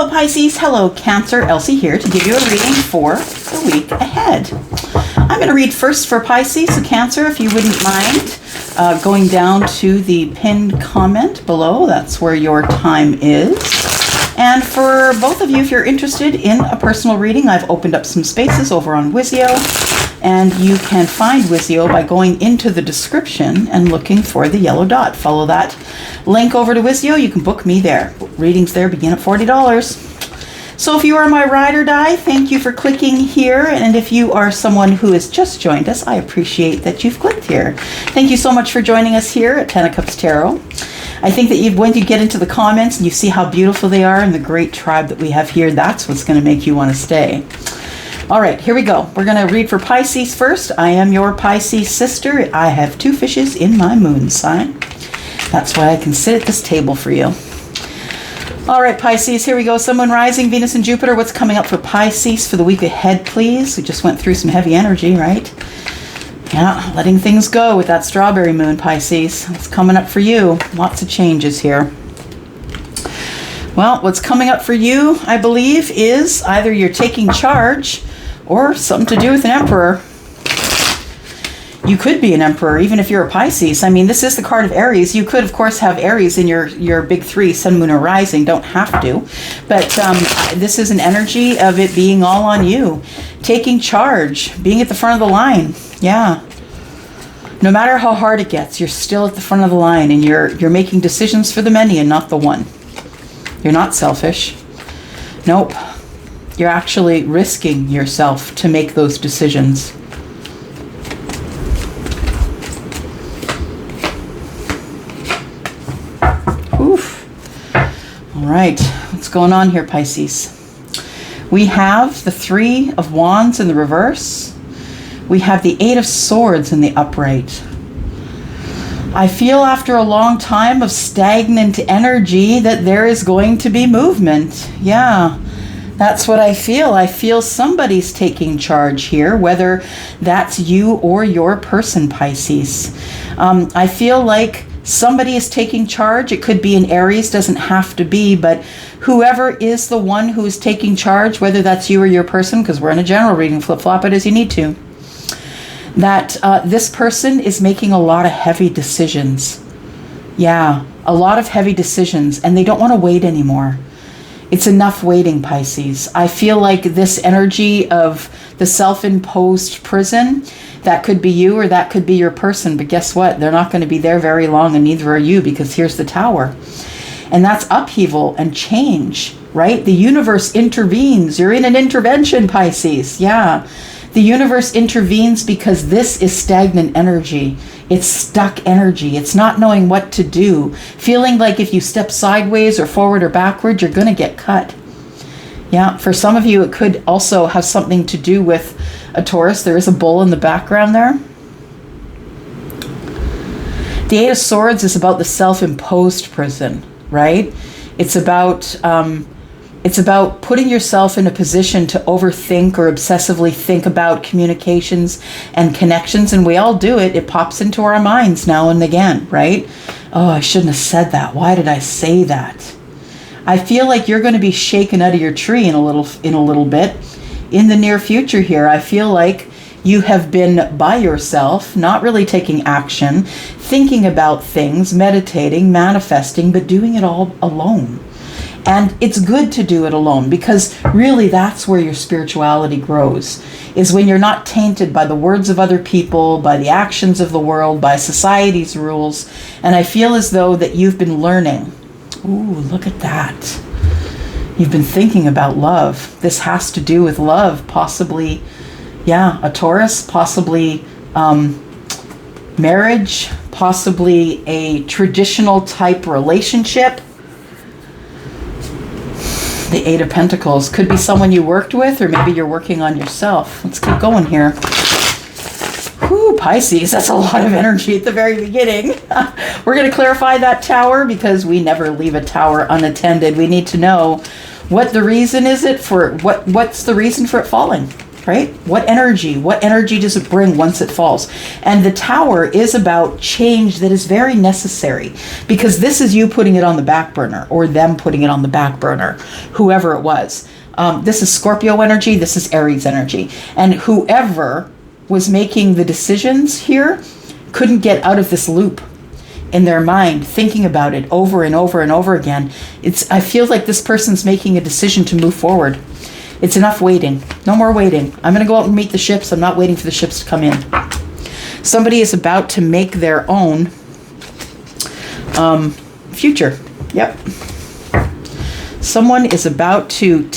Hello Pisces, hello Cancer, Elsie here to give you a reading for the week ahead. I'm going to read first for Pisces, so Cancer, if you wouldn't mind going down to the pinned comment below, that's where your time is. And for both of you, if you're interested in a personal reading, I've opened up some spaces over on Wizio, and you can find Wizio by going into the description and looking for the yellow dot. Follow that link over to Wizio. You can book me there. Readings there begin at $40. So if you are my ride or die, thank you for clicking here. And if you are someone who has just joined us, I appreciate that you've clicked here. Thank you so much for joining us here at Ten of Cups Tarot. I think that when you get into the comments and you see how beautiful they are and the great tribe that we have here, that's what's going to make you want to stay. All right, here we go. We're going to read for Pisces first. I am your Pisces sister. I have 2 fishes in my moon sign. That's why I can sit at this table for you. All right, Pisces, here we go. Sun, Moon, Rising, Venus, and Jupiter. What's coming up for Pisces for the week ahead, please? We just went through some heavy energy, right? Yeah, letting things go with that strawberry moon, Pisces. What's coming up for you? Lots of changes here. Well, what's coming up for you, I believe, is either you're taking charge or something to do with an emperor. You could be an emperor, even if you're a Pisces. I mean, this is the card of Aries. You could, of course, have Aries in your big 3, Sun, Moon, or Rising. Don't have to. But this is an energy of it being all on you. Taking charge, being at the front of the line. Yeah. No matter how hard it gets, you're still at the front of the line, and you're making decisions for the many and not the one. You're not selfish. Nope. You're actually risking yourself to make those decisions. Oof. All right. What's going on here, Pisces? We have the 3 of Wands in the reverse. We have the 8 of Swords in the upright. I feel after a long time of stagnant energy that there is going to be movement. Yeah, that's what I feel. I feel somebody's taking charge here, whether that's you or your person, Pisces. I feel like somebody is taking charge. It could be an Aries, doesn't have to be, but whoever is the one who is taking charge, whether that's you or your person, because we're in a general reading, flip-flop it as you need to, that this person is making a lot of heavy decisions. Yeah, a lot of heavy decisions, and they don't want to wait anymore. It's enough waiting, Pisces. I feel like this energy of the self-imposed prison, that could be you or that could be your person, but guess what? They're not going to be there very long, and neither are you, because here's the Tower. And that's upheaval and change, right? The universe intervenes. You're in an intervention, Pisces. Yeah. The universe intervenes because this is stagnant energy. It's stuck energy. It's not knowing what to do. Feeling like if you step sideways or forward or backward, you're going to get cut. Yeah, for some of you, it could also have something to do with a Taurus. There is a bull in the background there. The 8 of Swords is about the self-imposed prison, right? It's about putting yourself in a position to overthink or obsessively think about communications and connections. And we all do it. It pops into our minds now and again, right? Oh, I shouldn't have said that. Why did I say that? I feel like you're going to be shaken out of your tree in a little bit in the near future here. I feel like you have been by yourself, not really taking action, thinking about things, meditating, manifesting, but doing it all alone. And it's good to do it alone, because really that's where your spirituality grows, is when you're not tainted by the words of other people, by the actions of the world, by society's rules. And I feel as though that you've been learning. Ooh, look at that. You've been thinking about love. This has to do with love, possibly, yeah, a Taurus, possibly marriage, possibly a traditional type relationship. The 8 of Pentacles could be someone you worked with, or maybe you're working on yourself. Let's keep going here. Whew, Pisces, that's a lot of energy at the very beginning. We're going to clarify that Tower, because we never leave a tower unattended. We need to know what the reason is it for, what's the reason for it falling? right? What energy does it bring once it falls? And the Tower is about change that is very necessary, because this is you putting it on the back burner, or them putting it on the back burner, whoever it was. This is Scorpio energy, this is Aries energy. And whoever was making the decisions here couldn't get out of this loop in their mind, thinking about it over and over and over again. I feel like this person's making a decision to move forward. It's enough waiting. No more waiting. I'm going to go out and meet the ships. I'm not waiting for the ships to come in. Somebody is about to make their own future. Yep. Someone is about to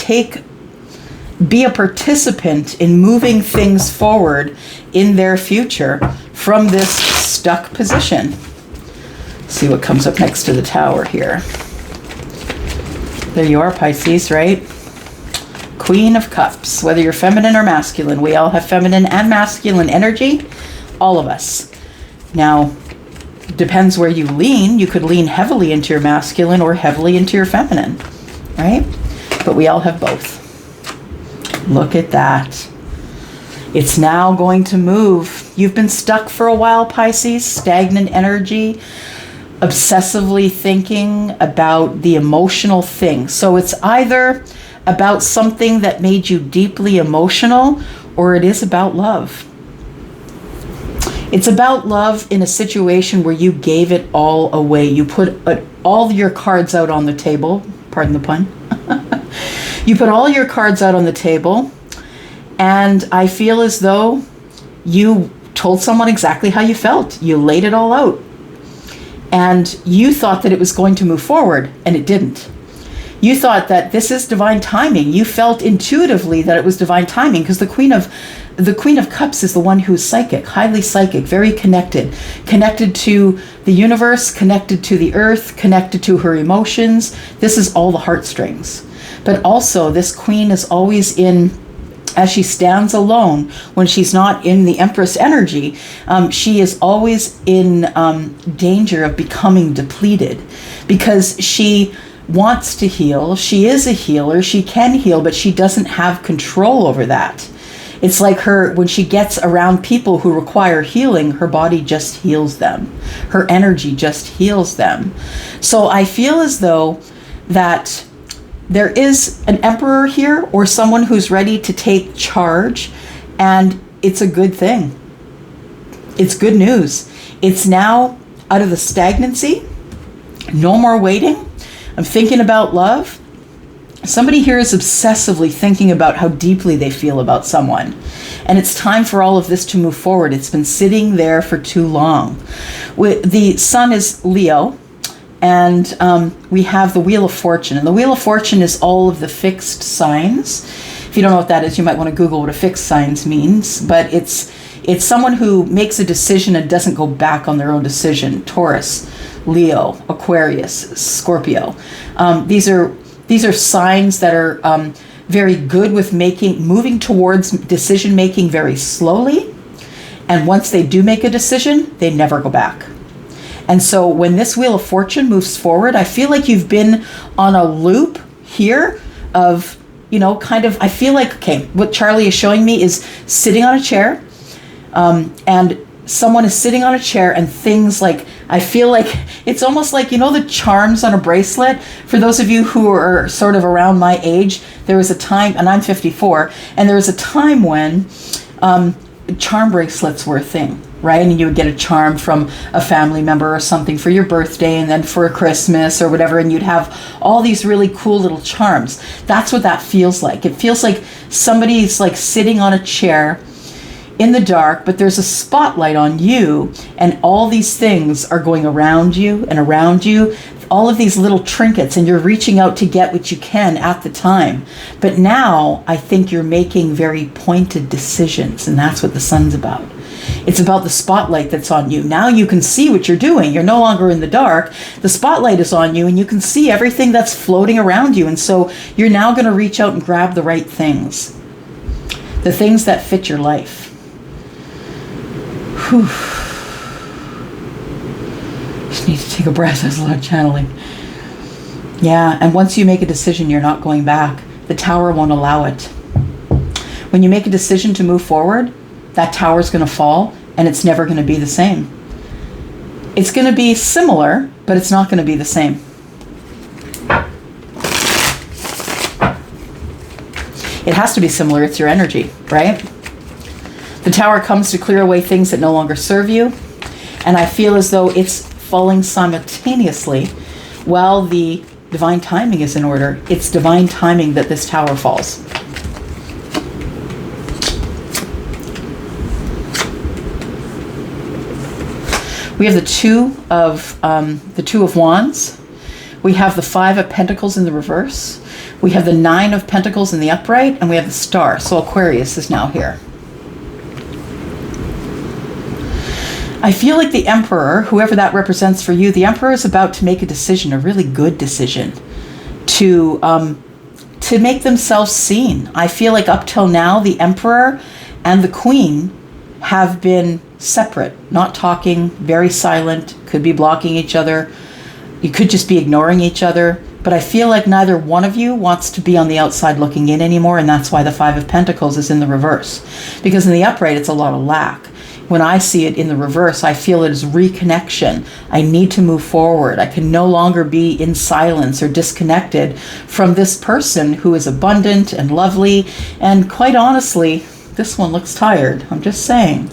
be a participant in moving things forward in their future from this stuck position. See what comes up next to the Tower here. There you are, Pisces, right? Queen of Cups. Whether you're feminine or masculine, we all have feminine and masculine energy. All of us. Now, depends where you lean. You could lean heavily into your masculine or heavily into your feminine, right? But we all have both. Look at that. It's now going to move. You've been stuck for a while, Pisces. Stagnant energy. Obsessively thinking about the emotional thing. So it's either about something that made you deeply emotional, or it is about love. It's about love in a situation where you gave it all away. You put all your cards out on the table. Pardon the pun. You put all your cards out on the table, and I feel as though you told someone exactly how you felt. You laid it all out. And you thought that it was going to move forward, and it didn't. You thought that this is divine timing. You felt intuitively that it was divine timing, because the Queen of Cups is the one who is psychic, highly psychic, very connected to the universe, connected to the earth, connected to her emotions. This is all the heartstrings. But also, this queen is always as she stands alone, when she's not in the Empress energy, she is always in danger of becoming depleted, because she wants to heal. She is a healer. She can heal, but she doesn't have control over that. It's like when she gets around people who require healing, her body just heals them. Her energy just heals them. So I feel as though that there is an emperor here, or someone who's ready to take charge, and it's a good thing. It's good news. It's now out of the stagnancy. No more waiting. I'm thinking about love. Somebody here is obsessively thinking about how deeply they feel about someone. And it's time for all of this to move forward. It's been sitting there for too long. The sun is Leo. And we have the Wheel of Fortune. And the Wheel of Fortune is all of the fixed signs. If you don't know what that is, you might want to Google what a fixed signs means. But it's someone who makes a decision and doesn't go back on their own decision. Taurus, Leo, Aquarius, Scorpio. These are signs that are very good with moving towards decision making very slowly. And once they do make a decision, they never go back. And so when this Wheel of Fortune moves forward, I feel like you've been on a loop here of, I feel like, what Charlie is showing me is sitting on a chair, and someone is sitting on a chair, and things like, I feel like it's almost like, the charms on a bracelet. For those of you who are sort of around my age, there was a time, and I'm 54, and there was a time when charm bracelets were a thing. Right? And you would get a charm from a family member or something for your birthday, and then for Christmas or whatever, and you'd have all these really cool little charms. That's what that feels like. It feels like somebody's like sitting on a chair in the dark, but there's a spotlight on you, and all these things are going around you and around you, all of these little trinkets, and you're reaching out to get what you can at the time. But now I think you're making very pointed decisions, and that's what the sun's about. It's about the spotlight that's on you. Now you can see what you're doing. You're no longer in the dark. The spotlight is on you, and you can see everything that's floating around you. And so you're now going to reach out and grab the right things. The things that fit your life. Whew. Just need to take a breath. There's a lot of channeling. Yeah, and once you make a decision, you're not going back. The Tower won't allow it. When you make a decision to move forward, that tower is going to fall, and it's never going to be the same. It's going to be similar, but it's not going to be the same. It has to be similar. It's your energy, right? The tower comes to clear away things that no longer serve you. And I feel as though it's falling simultaneously while the divine timing is in order. It's divine timing that this tower falls. We have the Two of Wands. We have the Five of Pentacles in the reverse. We have the Nine of Pentacles in the upright, and we have the Star. So Aquarius is now here. I feel like the Emperor, whoever that represents for you, the Emperor is about to make a decision, a really good decision, to make themselves seen. I feel like up till now, the Emperor and the Queen have been separate, not talking, very silent, could be blocking each other. You could just be ignoring each other. But I feel like neither one of you wants to be on the outside looking in anymore, and that's why the Five of Pentacles is in the reverse. Because in the upright, it's a lot of lack. When I see it in the reverse, I feel it as reconnection. I need to move forward. I can no longer be in silence or disconnected from this person who is abundant and lovely. And quite honestly, this one looks tired. I'm just saying.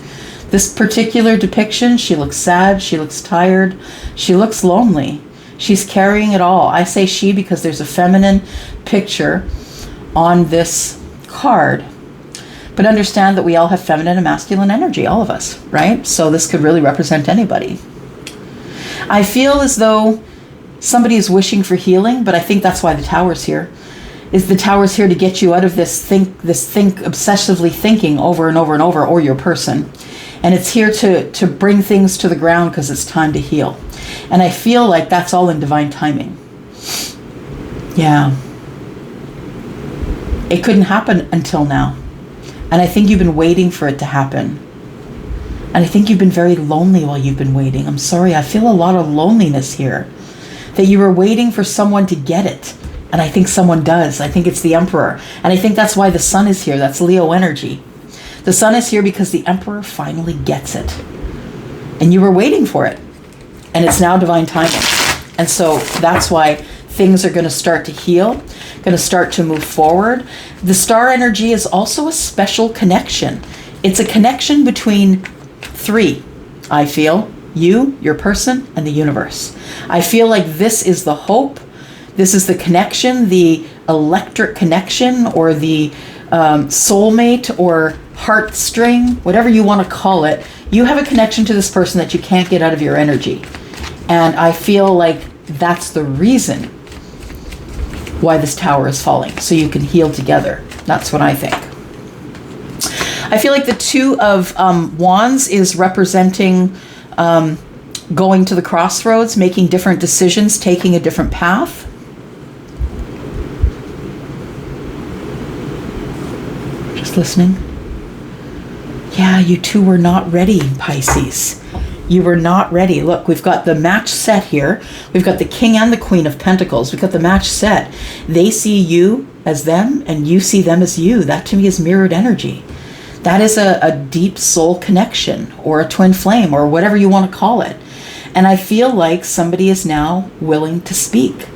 This particular depiction, she looks sad, she looks tired, she looks lonely. She's carrying it all. I say she because there's a feminine picture on this card. But understand that we all have feminine and masculine energy, all of us, right? So this could really represent anybody. I feel as though somebody is wishing for healing, but I think that's why the Tower's here. Is the Tower's here to get you out of this obsessively thinking over and over and over, or your person. And it's here to bring things to the ground because it's time to heal. And I feel like that's all in divine timing. Yeah. It couldn't happen until now. And I think you've been waiting for it to happen. And I think you've been very lonely while you've been waiting. I'm sorry, I feel a lot of loneliness here. That you were waiting for someone to get it. And I think someone does. I think it's the Emperor. And I think that's why the Sun is here. That's Leo energy. The Sun is here because the Emperor finally gets it. And you were waiting for it. And it's now divine timing. And so that's why things are going to start to heal, going to start to move forward. The Star energy is also a special connection. It's a connection between three, I feel. You, your person, and the universe. I feel like this is the hope. This is the connection, the electric connection, or the soulmate, or heartstring, whatever you want to call it. You have a connection to this person that you can't get out of your energy. And I feel like that's the reason why this Tower is falling, so you can heal together. That's what I think. I feel like the Two of Wands is representing going to the crossroads, making different decisions, taking a different path. Just listening. Yeah, you two were not ready, Pisces. You were not ready. Look, we've got the match set here. We've got the King and the Queen of Pentacles. We've got the match set. They see you as them, and you see them as you. That to me is mirrored energy. That is a deep soul connection, or a twin flame, or whatever you want to call it. And I feel like somebody is now willing to speak.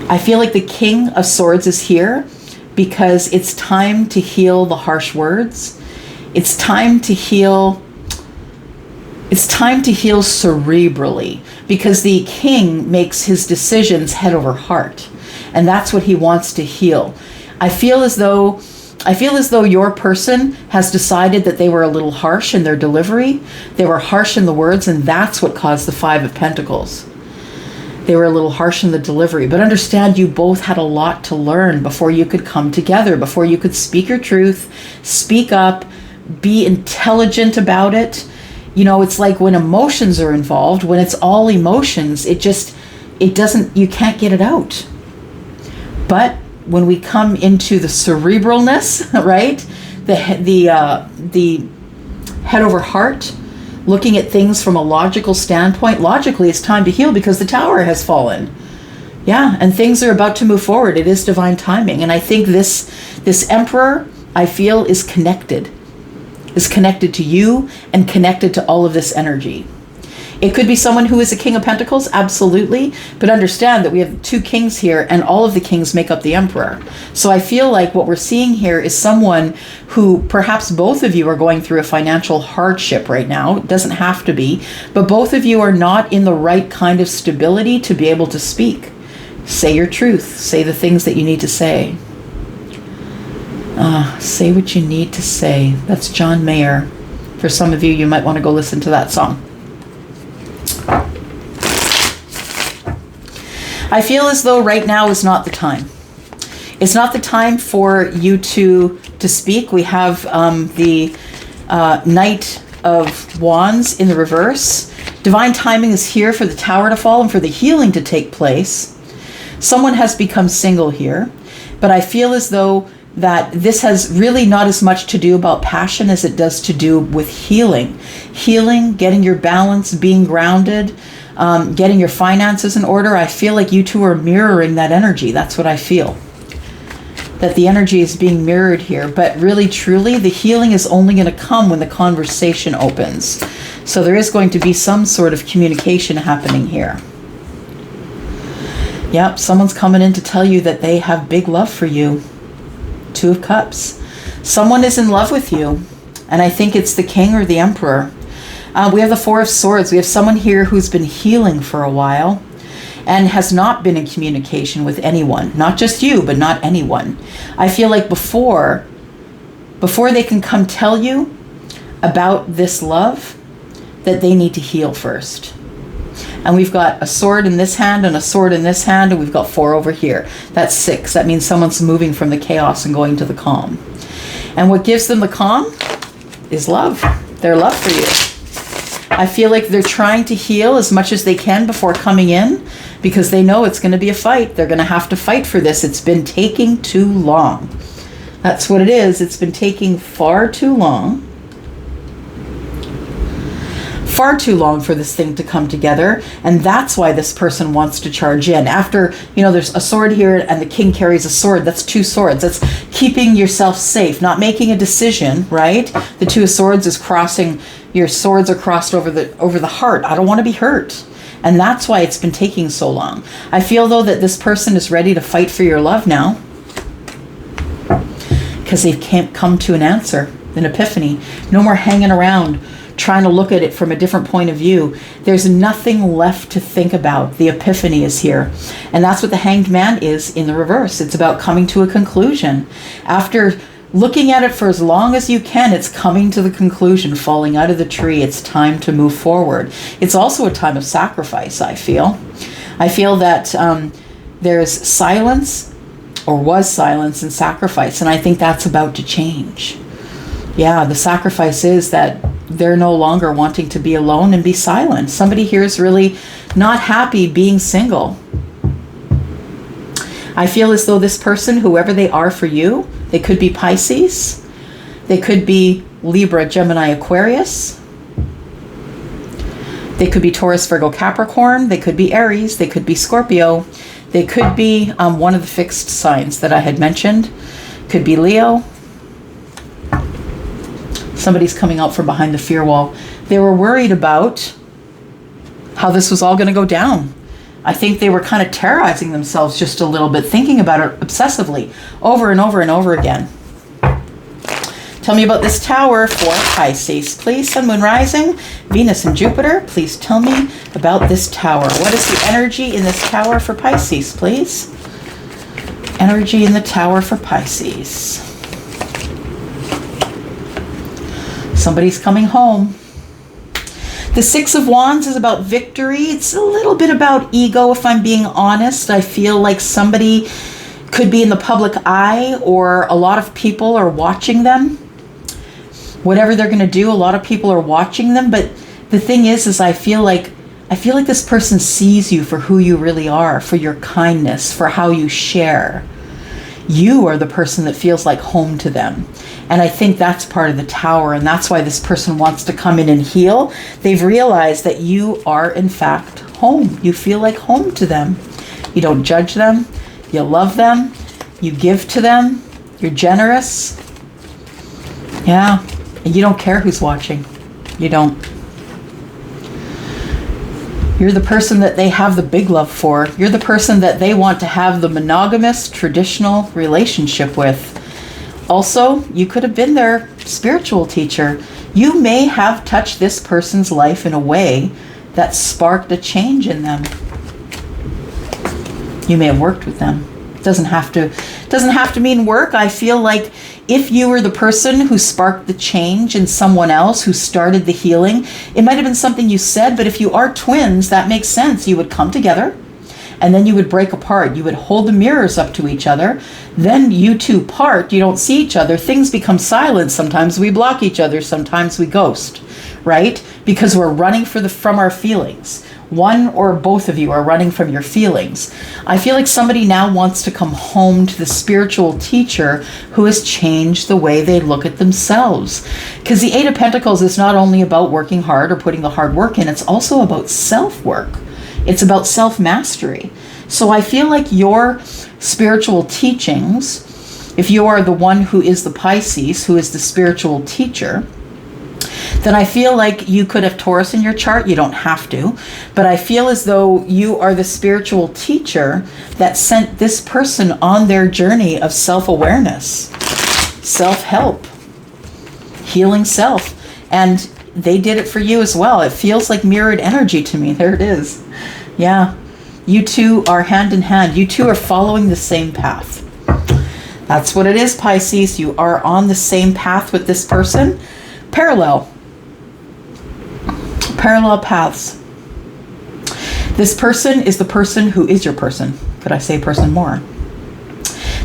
I feel like the King of Swords is here because it's time to heal the harsh words. It's time to heal. It's time to heal cerebrally, because the King makes his decisions head over heart. And that's what he wants to heal. I feel as though your person has decided that they were a little harsh in their delivery. They were harsh in the words, and that's what caused the Five of Pentacles. They were a little harsh in the delivery. But understand, you both had a lot to learn before you could come together, before you could speak your truth, speak up, be intelligent about it. You know, it's like when emotions are involved, when it's all emotions, you can't get it out. But when we come into the cerebralness, right? The head over heart, looking at things from a logical standpoint, logically it's time to heal because the Tower has fallen. Yeah, and things are about to move forward. It is divine timing. And I think this This Emperor, I feel, is connected to you and connected to all of this energy. It could be someone who is a King of Pentacles, absolutely. But understand that we have 2 kings here and all of the kings make up the Emperor. So I feel like what we're seeing here is someone who perhaps both of you are going through a financial hardship right now. It doesn't have to be. But both of you are not in the right kind of stability to be able to speak. Say your truth. Say the things that you need to say. Say what you need to say. That's John Mayer. For some of you, you might want to go listen to that song. I feel as though right now is not the time. It's not the time for you to speak. We have the Knight of Wands in the reverse. Divine timing is here for the tower to fall and for the healing to take place. Someone has become single here, but I feel as though that this has really not as much to do about passion as it does to do with healing. Healing, getting your balance, being grounded, getting your finances in order. I feel like you two are mirroring that energy. That's what I feel. That the energy is being mirrored here. But really, truly, the healing is only going to come when the conversation opens. So there is going to be some sort of communication happening here. Yep, someone's coming in to tell you that they have big love for you. 2 of Cups. Someone is in love with you. And I think it's the King or the Emperor. We have the 4 of Swords. We have someone here who's been healing for a while and has not been in communication with anyone. Not just you, but not anyone. I feel like before they can come tell you about this love, that they need to heal first. And we've got a sword in this hand and a sword in this hand, and we've got 4 over here. That's 6. That means someone's moving from the chaos and going to the calm. And what gives them the calm is love. Their love for you. I feel like they're trying to heal as much as they can before coming in because they know it's going to be a fight. They're going to have to fight for this. It's been taking too long. That's what it is. It's been taking far too long. Far too long for this thing to come together, and that's why this person wants to charge in. After, there's a sword here and the king carries a sword. That's 2 swords. That's keeping yourself safe, not making a decision, right? The 2 of Swords is crossing, your swords are crossed over the heart. I don't want to be hurt. And that's why it's been taking so long. I feel though that this person is ready to fight for your love now because they can't come to an answer, an epiphany. No more hanging around trying to look at it from a different point of view. There's nothing left to think about. The epiphany is here. And that's what the Hanged Man is in the reverse. It's about coming to a conclusion. After looking at it for as long as you can, it's coming to the conclusion, falling out of the tree. It's time to move forward. It's also a time of sacrifice, I feel. I feel that there's silence, or was silence and sacrifice, and I think that's about to change. Yeah, the sacrifice is that they're no longer wanting to be alone and be silent. Somebody here is really not happy being single. I feel as though this person, whoever they are for you, they could be Pisces, they could be Libra, Gemini, Aquarius, they could be Taurus, Virgo, Capricorn, they could be Aries, they could be Scorpio, they could be one of the fixed signs that I had mentioned, could be Leo. Somebody's coming out from behind the fear wall. They were worried about how this was all going to go down. I think they were kind of terrorizing themselves just a little bit, thinking about it obsessively over and over and over again. Tell me about this tower for Pisces, please. Sun, Moon, Rising, Venus, and Jupiter. Please tell me about this tower. What is the energy in this tower for Pisces, please? Energy in the tower for Pisces. Somebody's coming home. The 6 of Wands is about victory. It's a little bit about ego, if I'm being honest. I feel like somebody could be in the public eye, or a lot of people are watching them. Whatever they're going to do, a lot of people are watching them. But the thing is I feel like this person sees you for who you really are, for your kindness, for how you share. You are the person that feels like home to them. And I think that's part of the tower, and that's why this person wants to come in and heal. They've realized that you are, in fact, home. You feel like home to them. You don't judge them. You love them. You give to them. You're generous. Yeah. And you don't care who's watching. You don't. You're the person that they have the big love for. You're the person that they want to have the monogamous, traditional relationship with. Also, you could have been their spiritual teacher. You may have touched this person's life in a way that sparked a change in them. You may have worked with them. Doesn't have to mean work. I feel like if you were the person who sparked the change in someone else, who started the healing, it might have been something you said, but if you are twins, that makes sense. You would come together and then you would break apart. You would hold the mirrors up to each other. Then you two part. You don't see each other. Things become silent. Sometimes we block each other. Sometimes we ghost, right? Because we're running from our feelings. One or both of you are running from your feelings. I feel like somebody now wants to come home to the spiritual teacher who has changed the way they look at themselves. Because the Eight of Pentacles is not only about working hard or putting the hard work in, it's also about self-work. It's about self-mastery. So I feel like your spiritual teachings, if you are the one who is the Pisces, who is the spiritual teacher, then I feel like you could have Taurus in your chart. You don't have to. But I feel as though you are the spiritual teacher that sent this person on their journey of self-awareness, self-help, healing self. And they did it for you as well. It feels like mirrored energy to me. There it is. Yeah. You two are hand in hand. You two are following the same path. That's what it is, Pisces. You are on the same path with this person. Parallel paths. This person is the person who is your person. Could I say person more?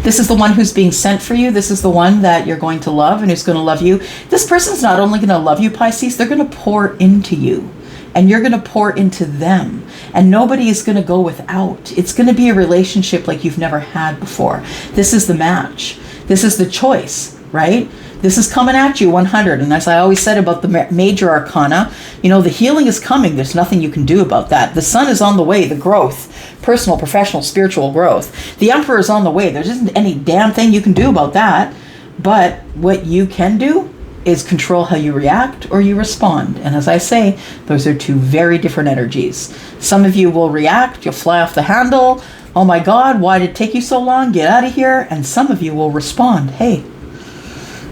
This is the one who's being sent for you. This is the one that you're going to love and who's going to love you. This person's not only going to love you, Pisces, they're going to pour into you. And you're going to pour into them. And nobody is going to go without. It's going to be a relationship like you've never had before. This is the match. This is the choice, right? This is coming at you 100. And as I always said about the major arcana, you know, the healing is coming. There's nothing you can do about that. The sun is on the way, the growth, personal, professional, spiritual growth. The emperor is on the way. There isn't any damn thing you can do about that. But what you can do is control how you react or you respond. And as I say, those are two very different energies. Some of you will react. You'll fly off the handle. Oh my God, why did it take you so long? Get out of here. And some of you will respond. Hey,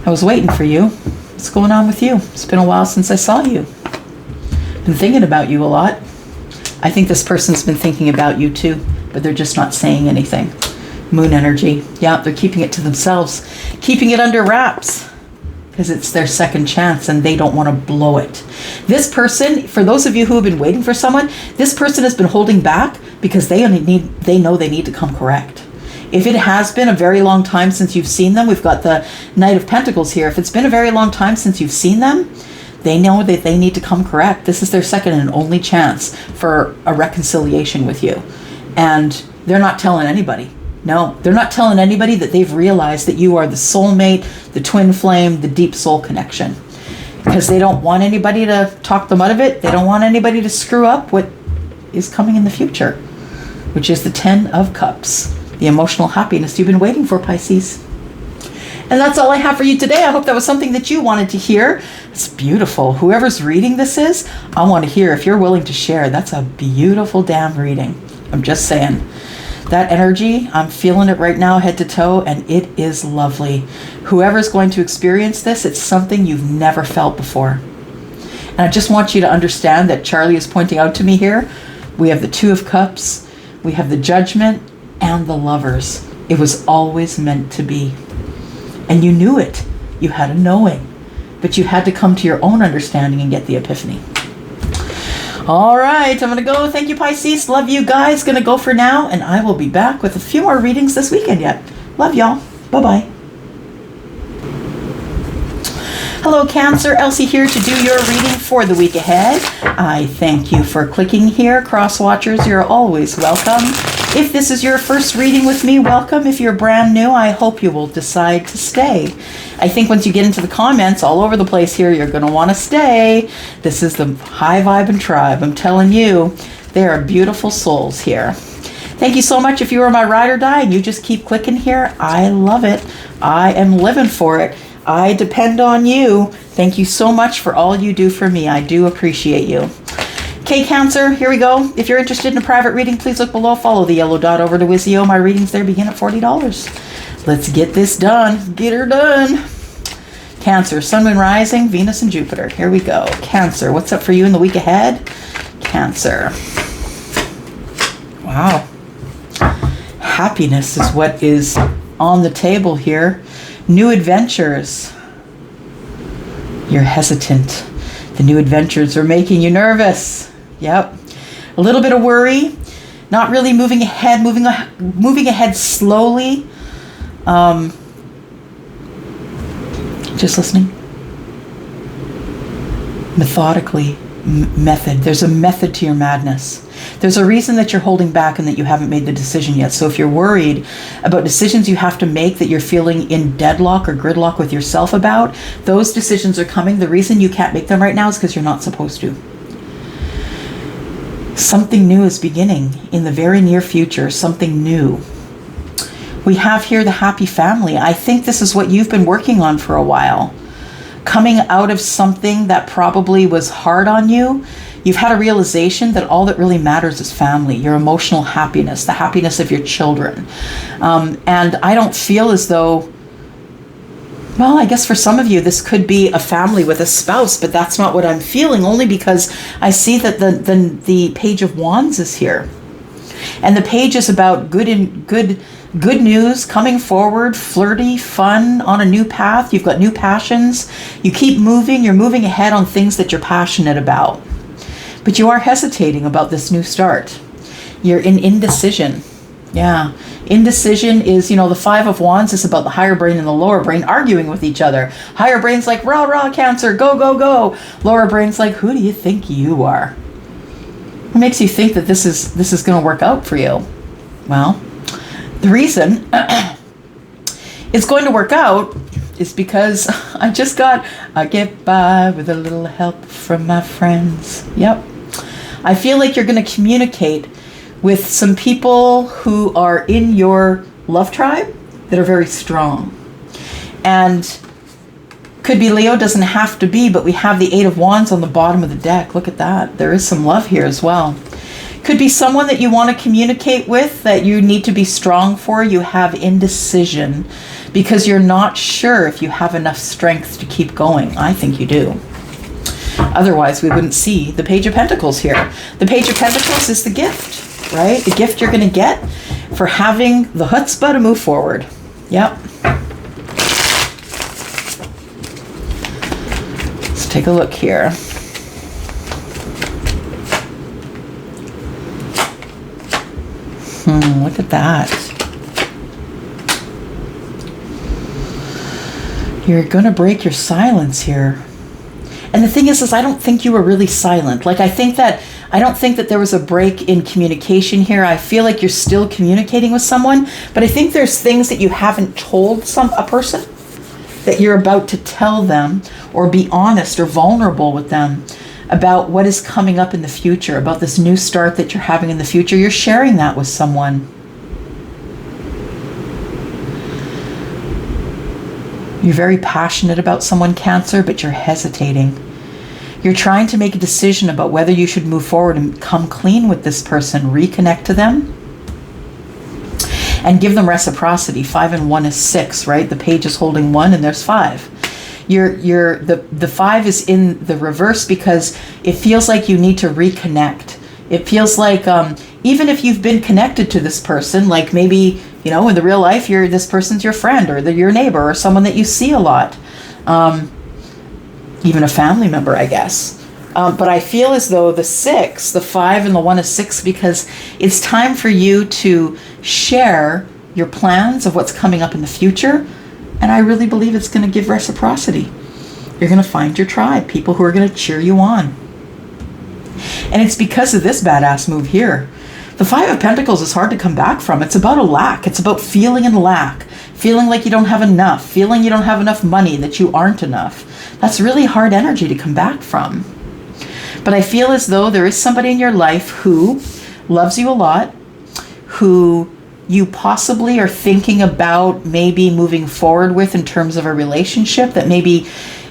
I was waiting for you. What's going on with you? It's been a while since I saw you. Been thinking about you a lot. I think this person's been thinking about you too, but they're just not saying anything. Moon energy. Yeah, they're keeping it to themselves, keeping it under wraps because it's their second chance and they don't want to blow it. This person, for those of you who have been waiting for someone, this person has been holding back because they know they need to come correct. If it has been a very long time since you've seen them, we've got the Knight of Pentacles here. If it's been a very long time since you've seen them, they know that they need to come correct. This is their second and only chance for a reconciliation with you. And they're not telling anybody. No, they're not telling anybody that they've realized that you are the soulmate, the twin flame, the deep soul connection. Because they don't want anybody to talk them out of it. They don't want anybody to screw up what is coming in the future, which is the 10 of Cups. The emotional happiness you've been waiting for, Pisces. And that's all I have for you today. I hope that was something that you wanted to hear. It's beautiful. Whoever's reading this is, I want to hear. If you're willing to share, that's a beautiful damn reading. I'm just saying. That energy, I'm feeling it right now head to toe, and it is lovely. Whoever's going to experience this, it's something you've never felt before. And I just want you to understand that Charlie is pointing out to me here, we have the Two of Cups, we have the Judgment, and the Lovers. It was always meant to be. And you knew it. You had a knowing. But you had to come to your own understanding and get the epiphany. All right, I'm going to go. Thank you, Pisces. Love you guys. Going to go for now. And I will be back with a few more readings this weekend yet. Love y'all. Bye-bye. Hello, Cancer. Elsie here to do your reading for the week ahead. I thank you for clicking here. Cross watchers, you're always welcome. If this is your first reading with me, welcome. If you're brand new, I hope you will decide to stay. I think once you get into the comments all over the place here, you're going to want to stay. This is the high vibe and tribe. I'm telling you, there are beautiful souls here. Thank you so much. If you are my ride or die and you just keep clicking here, I love it. I am living for it. I depend on you. Thank you so much for all you do for me. I do appreciate you. Okay, Cancer, here we go. If you're interested in a private reading, please look below. Follow the yellow dot over to Wizio. My readings there begin at $40. Let's get this done. Get her done. Cancer, Sun, Moon, Rising, Venus, and Jupiter. Here we go. Cancer, what's up for you in the week ahead? Cancer. Wow. Happiness is what is on the table here. New adventures. You're hesitant. The new adventures are making you nervous. Yep. A little bit of worry. Not really moving ahead. Moving ahead slowly. Just listening. Methodically. Method. There's a method to your madness. There's a reason that you're holding back and that you haven't made the decision yet. So if you're worried about decisions you have to make that you're feeling in deadlock or gridlock with yourself about, those decisions are coming. The reason you can't make them right now is because you're not supposed to. Something new is beginning in the very near future. Something new. We have here the happy family. I think this is what you've been working on for a while. Coming out of something that probably was hard on you, you've had a realization that all that really matters is family, your emotional happiness, the happiness of your children. And I don't feel as though, well, I guess for some of you, this could be a family with a spouse, but that's not what I'm feeling, only because I see that the Page of Wands is here. And the page is about good news, coming forward, flirty, fun, on a new path. You've got new passions. You keep moving. You're moving ahead on things that you're passionate about. But you are hesitating about this new start. You're in indecision. Yeah. Indecision is, the Five of Wands is about the higher brain and the lower brain arguing with each other. Higher brain's like, rah, rah, Cancer, go, go, go. Lower brain's like, who do you think you are? What makes you think that this is going to work out for you? Well, the reason it's going to work out is because I get by with a little help from my friends. Yep. I feel like you're going to communicate with some people who are in your love tribe that are very strong. And could be Leo, doesn't have to be, but we have the Eight of Wands on the bottom of the deck. Look at that. There is some love here as well. Could be someone that you want to communicate with that you need to be strong for. You have indecision because you're not sure if you have enough strength to keep going. I think you do. Otherwise, we wouldn't see the Page of Pentacles here. The Page of Pentacles is the gift, right? The gift you're going to get for having the chutzpah to move forward. Yep. Let's take a look here. Look at that. You're going to break your silence here. And the thing is I don't think you were really silent. Like, I don't think that there was a break in communication here. I feel like you're still communicating with someone, but I think there's things that you haven't told a person that you're about to tell them, or be honest or vulnerable with them about what is coming up in the future, about this new start that you're having in the future. You're sharing that with someone. You're very passionate about someone, Cancer, but you're hesitating. You're trying to make a decision about whether you should move forward and come clean with this person, reconnect to them, and give them reciprocity. 5 and 1 is 6, right? The page is holding 1 and there's 5. The 5 is in the reverse because it feels like you need to reconnect. It feels like even if you've been connected to this person, like maybe, in the real life, this person's your friend or your neighbor or someone that you see a lot. Even a family member, I guess. But I feel as though the 6, the 5 and the 1 is 6 because it's time for you to share your plans of what's coming up in the future. And I really believe it's going to give reciprocity. You're going to find your tribe, people who are going to cheer you on. And it's because of this badass move here. The 5 of Pentacles is hard to come back from. It's about a lack. It's about feeling in lack, feeling like you don't have enough, feeling you don't have enough money, that you aren't enough. That's really hard energy to come back from. But I feel as though there is somebody in your life who loves you a lot, who you possibly are thinking about maybe moving forward with in terms of a relationship, that maybe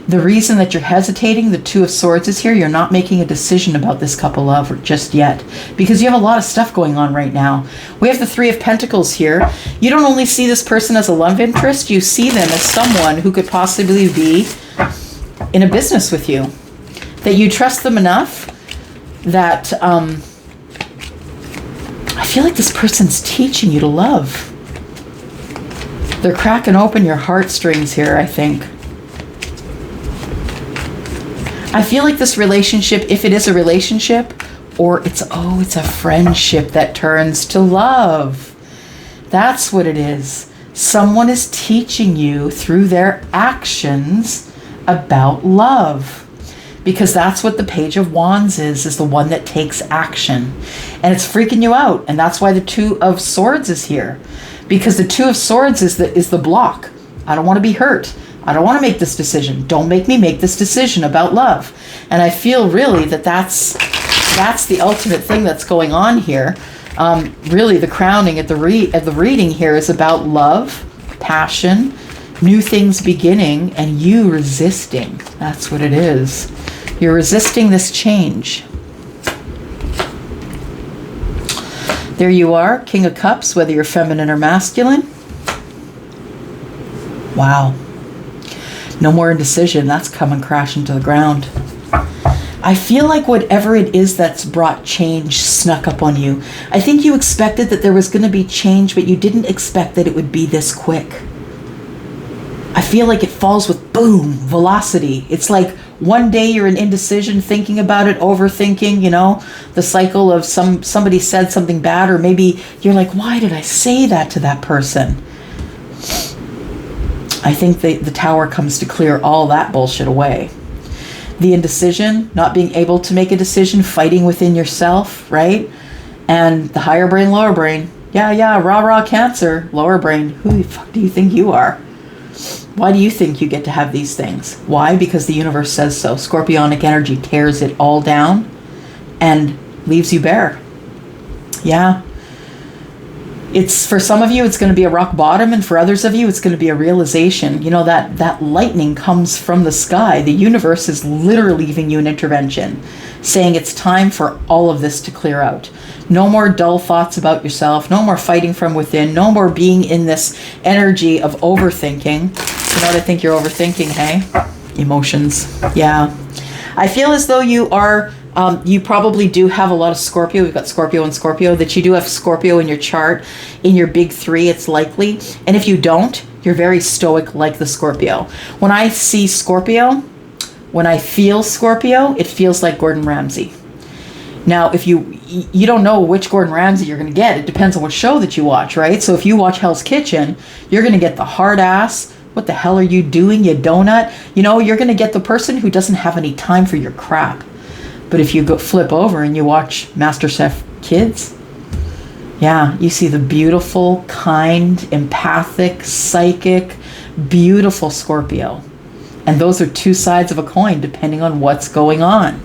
the reason that you're hesitating, the Two of Swords is here, you're not making a decision about this couple of just yet, because you have a lot of stuff going on right now. We have the Three of Pentacles here. You don't only see this person as a love interest, you see them as someone who could possibly be in a business with you, that you trust them enough that I feel like this person's teaching you to love. They're cracking open your heartstrings here, I think. I feel like this relationship, if it is a relationship, or it's a friendship that turns to love. That's what it is. Someone is teaching you through their actions about love. Because that's what the Page of Wands is the one that takes action. And it's freaking you out. And that's why the Two of Swords is here. Because the Two of Swords is the block. I don't want to be hurt. I don't want to make this decision. Don't make me make this decision about love. And I feel really that's the ultimate thing that's going on here. Really, the crowning at the reading here is about love, passion, new things beginning, and you resisting. That's what it is. You're resisting this change. There you are, King of Cups, whether you're feminine or masculine. Wow. No more indecision. That's coming crashing to the ground. I feel like whatever it is that's brought change snuck up on you. I think you expected that there was going to be change, but you didn't expect that it would be this quick. I feel like it falls with boom, velocity. It's like one day you're in indecision, thinking about it, overthinking, the cycle of somebody said something bad, or maybe you're like, why did I say that to that person? I think the Tower comes to clear all that bullshit away. The indecision, not being able to make a decision, fighting within yourself, right? And the higher brain, lower brain. Yeah, rah, Cancer, lower brain. Who the fuck do you think you are? Why do you think you get to have these things? Why? Because the universe says so. Scorpionic energy tears it all down and leaves you bare. Yeah. It's, for some of you, it's going to be a rock bottom, and for others of you, it's going to be a realization. That lightning comes from the sky. The universe is literally giving you an intervention, saying it's time for all of this to clear out. No more dull thoughts about yourself. No more fighting from within. No more being in this energy of overthinking. You know what I think you're overthinking, hey? Emotions. Yeah. I feel as though you are... you probably do have a lot of Scorpio. We've got Scorpio and Scorpio. That you do have Scorpio in your chart, in your big three, it's likely. And if you don't, you're very stoic like the Scorpio. When I see Scorpio, when I feel Scorpio, it feels like Gordon Ramsay. Now, if you don't know which Gordon Ramsay you're going to get, it depends on what show that you watch, right? So if you watch Hell's Kitchen, you're going to get the hard ass, what the hell are you doing, you donut? You're going to get the person who doesn't have any time for your crap. But if you flip over and you watch MasterChef Kids, yeah, you see the beautiful, kind, empathic, psychic, beautiful Scorpio. And those are two sides of a coin, depending on what's going on.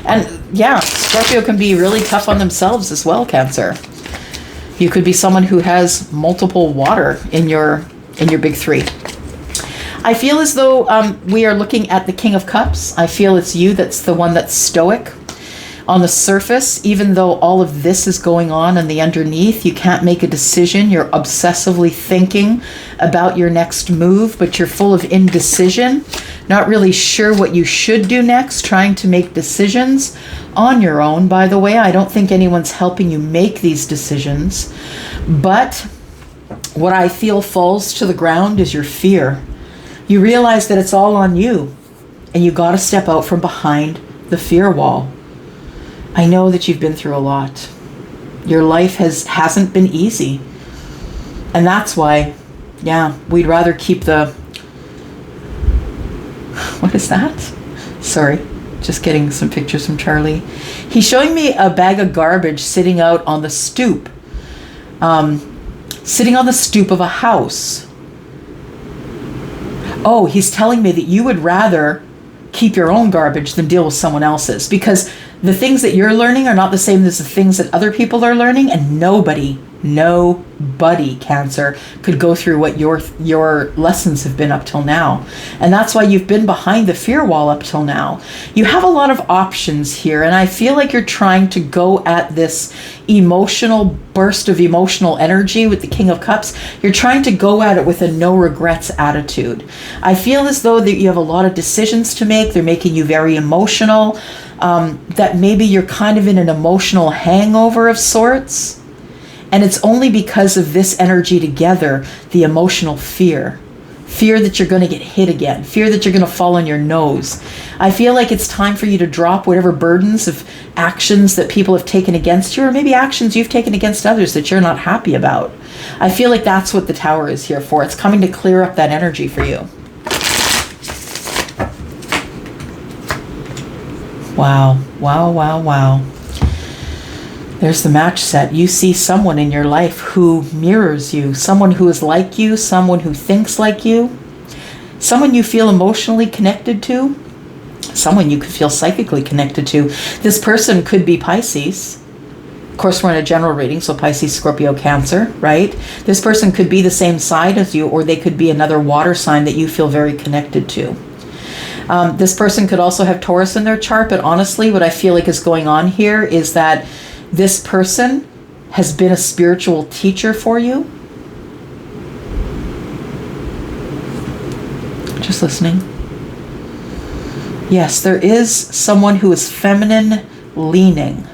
And yeah, Scorpio can be really tough on themselves as well, Cancer. You could be someone who has multiple water in your big three. I feel as though we are looking at the King of Cups. I feel it's you that's the one that's stoic. On the surface, even though all of this is going on the underneath, you can't make a decision. You're obsessively thinking about your next move, but you're full of indecision, not really sure what you should do next, trying to make decisions on your own. By the way, I don't think anyone's helping you make these decisions. But what I feel falls to the ground is your fear. You realize that it's all on you, and you got to step out from behind the fear wall. I know that you've been through a lot. Your life hasn't been easy. And that's why, yeah, we'd rather keep the... What is that? Sorry, just getting some pictures from Charlie. He's showing me a bag of garbage sitting out on the stoop. Sitting on the stoop of a house. Oh, he's telling me that you would rather keep your own garbage than deal with someone else's, because the things that you're learning are not the same as the things that other people are learning, and nobody, Cancer, could go through what your lessons have been up till now. And that's why you've been behind the fear wall up till now. You have a lot of options here, and I feel like you're trying to go at this emotional burst of emotional energy with the King of Cups. You're trying to go at it with a no regrets attitude. I feel as though that you have a lot of decisions to make. They're making you very emotional, that maybe you're kind of in an emotional hangover of sorts. And it's only because of this energy together, the emotional fear that you're going to get hit again, fear that you're going to fall on your nose. I feel like it's time for you to drop whatever burdens of actions that people have taken against you, or maybe actions you've taken against others that you're not happy about. I feel like that's what the Tower is here for. It's coming to clear up that energy for you. Wow, wow, wow, wow. There's the match set. You see someone in your life who mirrors you, someone who is like you, someone who thinks like you, someone you feel emotionally connected to, someone you could feel psychically connected to. This person could be Pisces. Of course, we're in a general reading, so Pisces, Scorpio, Cancer, right? This person could be the same side as you, or they could be another water sign that you feel very connected to. This person could also have Taurus in their chart, but honestly, what I feel like is going on here is that this person has been a spiritual teacher for you. Just listening. Yes, there is someone who is feminine leaning.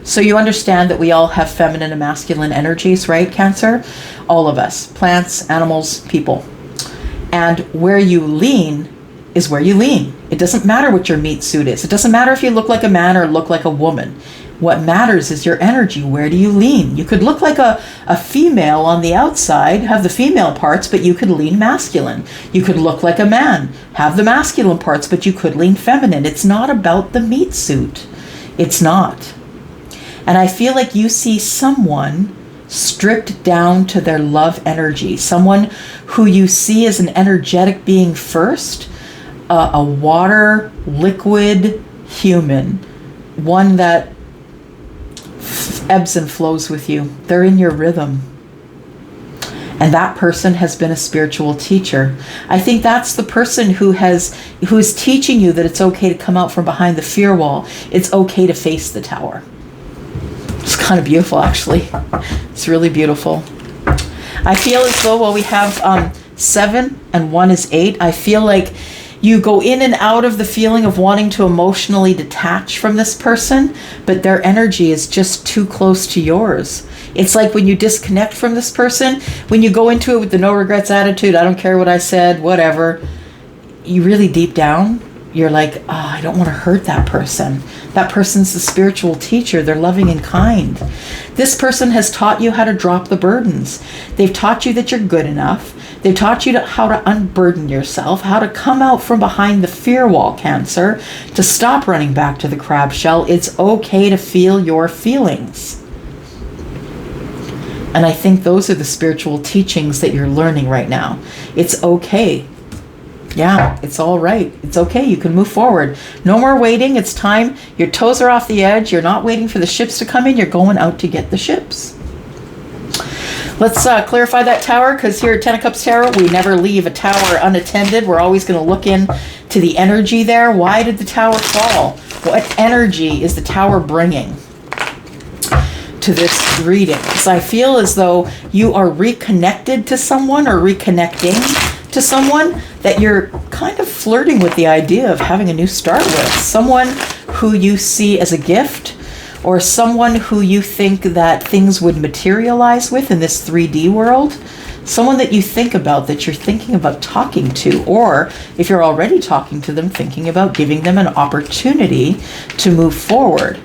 So you understand that we all have feminine and masculine energies, right, Cancer? All of us, plants, animals, people. And where you lean is where you lean. It doesn't matter what your meat suit is. It doesn't matter if you look like a man or look like a woman. What matters is your energy. Where do you lean? You could look like a female on the outside, have the female parts, but you could lean masculine. You could look like a man, have the masculine parts, but you could lean feminine. It's not about the meat suit. It's not. And I feel like you see someone stripped down to their love energy, someone who you see as an energetic being first, a water, liquid human, one that ebbs and flows with you. They're in your rhythm. And that person has been a spiritual teacher. I think that's the person who is teaching you that it's okay to come out from behind the fear wall. It's okay to face the Tower. It's kind of beautiful, actually. It's really beautiful. I feel as though while we have 7 and 1 is 8, I feel like you go in and out of the feeling of wanting to emotionally detach from this person, but their energy is just too close to yours. It's like when you disconnect from this person, when you go into it with the no regrets attitude, I don't care what I said, whatever, you really deep down, you're like, I don't want to hurt that person. That person's the spiritual teacher. They're loving and kind. This person has taught you how to drop the burdens. They've taught you that you're good enough. They've taught you how to unburden yourself, how to come out from behind the fear wall, Cancer, to stop running back to the crab shell. It's okay to feel your feelings. And I think those are the spiritual teachings that you're learning right now. It's okay. Yeah, it's all right. It's okay. You can move forward. No more waiting. It's time. Your toes are off the edge. You're not waiting for the ships to come in. You're going out to get the ships. Let's clarify that Tower, because here at Ten of Cups Tarot, we never leave a tower unattended. We're always going to look in to the energy there. Why did the Tower fall? What energy is the Tower bringing to this reading? Because I feel as though you are reconnected to someone or reconnecting to someone that you're kind of flirting with the idea of having a new start with. Someone who you see as a gift, or someone who you think that things would materialize with in this 3D world. Someone that you think about, that you're thinking about talking to, or if you're already talking to them, thinking about giving them an opportunity to move forward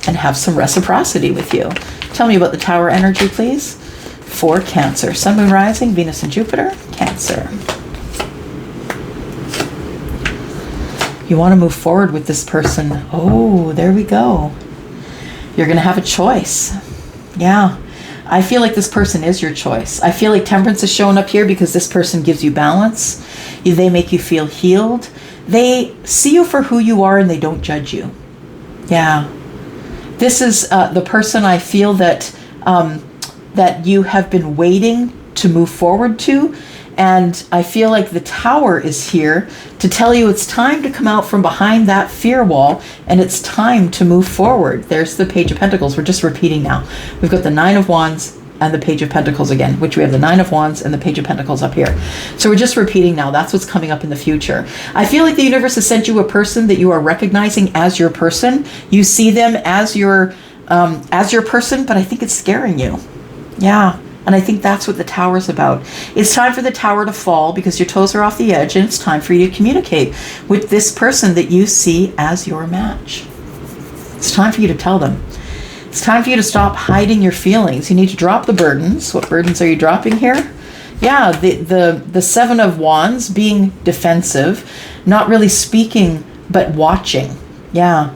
and have some reciprocity with you. Tell me about the Tower energy, please. For Cancer. Sun, Moon, Rising, Venus, and Jupiter. Cancer. You want to move forward with this person. Oh, there we go. You're going to have a choice. Yeah. I feel like this person is your choice. I feel like Temperance is showing up here because this person gives you balance. They make you feel healed. They see you for who you are and they don't judge you. Yeah. This is the person I feel that that you have been waiting to move forward to. And I feel like the Tower is here to tell you it's time to come out from behind that fear wall and it's time to move forward. There's the Page of Pentacles. We're just repeating now. We've got the Nine of Wands and the Page of Pentacles again, which we have the Nine of Wands and the Page of Pentacles up here. So we're just repeating now. That's what's coming up in the future. I feel like the universe has sent you a person that you are recognizing as your person. You see them as your person, but I think it's scaring you. Yeah. And I think that's what the Tower's about. It's time for the Tower to fall because your toes are off the edge, and it's time for you to communicate with this person that you see as your match. It's time for you to tell them. It's time for you to stop hiding your feelings. You need to drop the burdens. What burdens are you dropping here? Yeah, the Seven of Wands, being defensive, not really speaking, but watching. Yeah.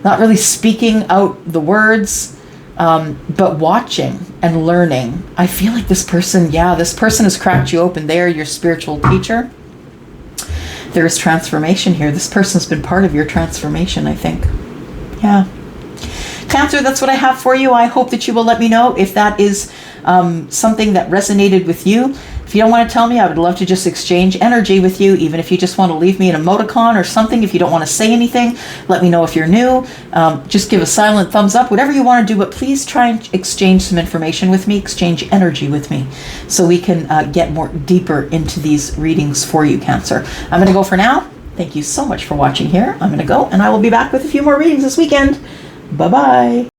Not really speaking out the words, but watching and learning. I feel like this person has cracked you open. They are your spiritual teacher. There is transformation here. This person's been part of your transformation, I think. Yeah. Cancer, that's what I have for you. I hope that you will let me know if that is something that resonated with you. If you don't want to tell me, I would love to just exchange energy with you, even if you just want to leave me an emoticon or something. If you don't want to say anything, let me know if you're new. Just give a silent thumbs up, whatever you want to do, but please try and exchange some information with me, exchange energy with me, so we can get more deeper into these readings for you, Cancer. I'm going to go for now. Thank you so much for watching here. I'm going to go, and I will be back with a few more readings this weekend. Bye-bye.